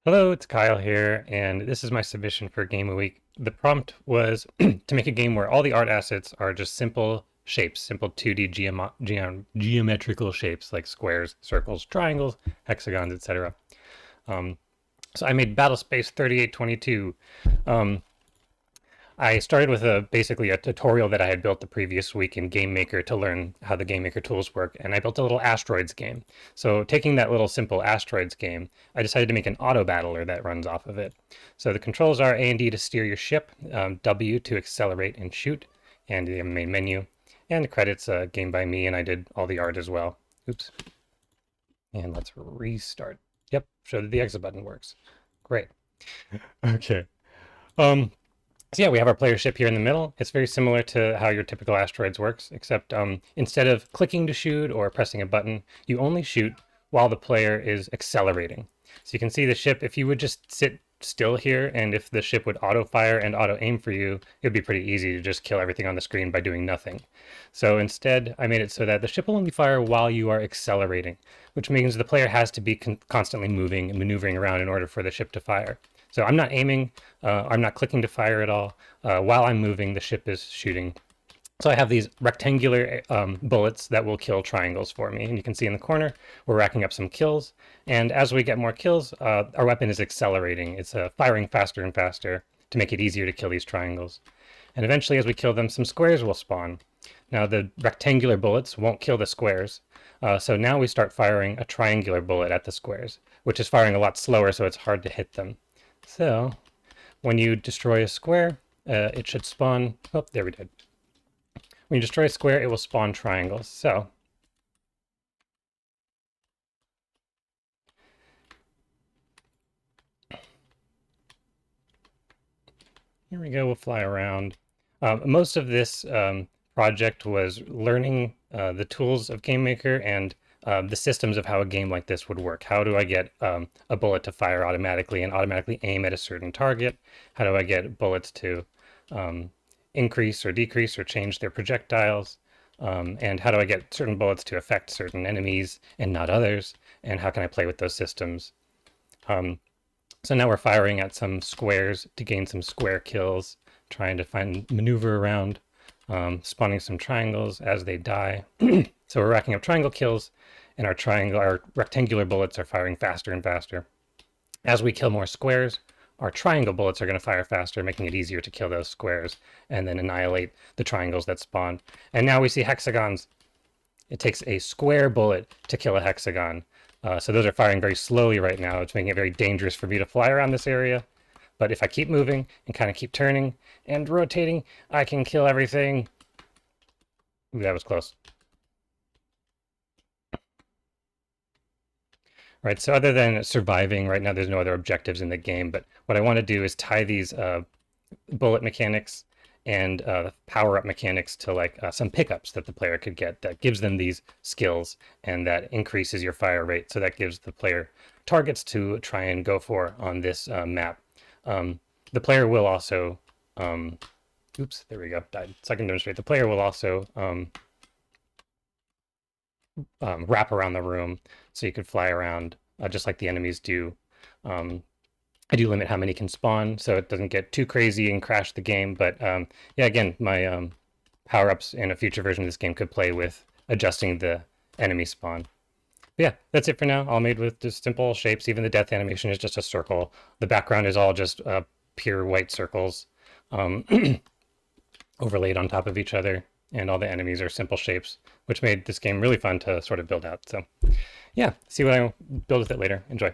Hello, it's Kyle here, and this is my submission for Game of Week. The prompt was to make a game where all the art assets are just simple shapes, simple 2D geometrical shapes like squares, circles, triangles, hexagons, etc. Um, so I made BattleSpace 3822. Um, I started with basically a tutorial that I had built the previous week in Game Maker to learn how the Game Maker tools work, and I built a little Asteroids game. So taking that little simple Asteroids game, I decided to make an auto battler that runs off of it. So the controls are A and D to steer your ship, W to accelerate and shoot, and the main menu, and the credits game by me, and I did all the art as well. Oops. And let's restart. Yep, show that the exit button works. Great. Okay. Um, so yeah, we have our player ship here in the middle. It's very similar to how your typical Asteroids works, except instead of clicking to shoot or pressing a button, you only shoot while the player is accelerating. So you can see the ship, if you would just sit still here, and if the ship would auto fire and auto aim for you, it would be pretty easy to just kill everything on the screen by doing nothing. So instead, I made it so that the ship will only fire while you are accelerating, which means the player has to be constantly moving and maneuvering around in order for the ship to fire. So I'm not aiming, I'm not clicking to fire at all. While I'm moving, the ship is shooting. So I have these rectangular bullets that will kill triangles for me. And you can see in the corner, we're racking up some kills. And as we get more kills, our weapon is accelerating. It's firing faster and faster to make it easier to kill these triangles. And eventually, as we kill them, some squares will spawn. Now, the rectangular bullets won't kill the squares. So now we start firing a triangular bullet at the squares, which is firing a lot slower, so it's hard to hit them. So when you destroy a square, it should spawn. Oh, there we did. When you destroy a square, it will spawn triangles. So here we go. We'll fly around. Most of this project was learning the tools of GameMaker and the systems of how a game like this would work. How do I get a bullet to fire automatically and automatically aim at a certain target? How do I get bullets to increase or decrease or change their projectiles? And how do I get certain bullets to affect certain enemies and not others? And how can I play with those systems? So now we're firing at some squares to gain some square kills, trying to maneuver around, spawning some triangles as they die. So we're racking up triangle kills, and our rectangular bullets are firing faster and faster. As we kill more squares, our triangle bullets are going to fire faster, making it easier to kill those squares and then annihilate the triangles that spawn. And now we see hexagons. It takes a square bullet to kill a hexagon. So those are firing very slowly right now. It's making it very dangerous for me to fly around this area. But if I keep moving and kind of keep turning and rotating, I can kill everything. Ooh, that was close. Right, so other than surviving, right now there's no other objectives in the game, but what I want to do is tie these bullet mechanics and power-up mechanics to like some pickups that the player could get that gives them these skills and that increases your fire rate. So that gives the player targets to try and go for on this map. The player will also, oops, there we go, died. So I can demonstrate. The player will also wrap around the room, so you could fly around just like the enemies do. I do limit how many can spawn, so it doesn't get too crazy and crash the game. But yeah, again, my power-ups in a future version of this game could play with adjusting the enemy spawn. But yeah, that's it for now. All made with just simple shapes. Even the death animation is just a circle. The background is all just pure white circles overlaid on top of each other. And all the enemies are simple shapes, which made this game really fun to sort of build out. So yeah, see what I build with it later. Enjoy.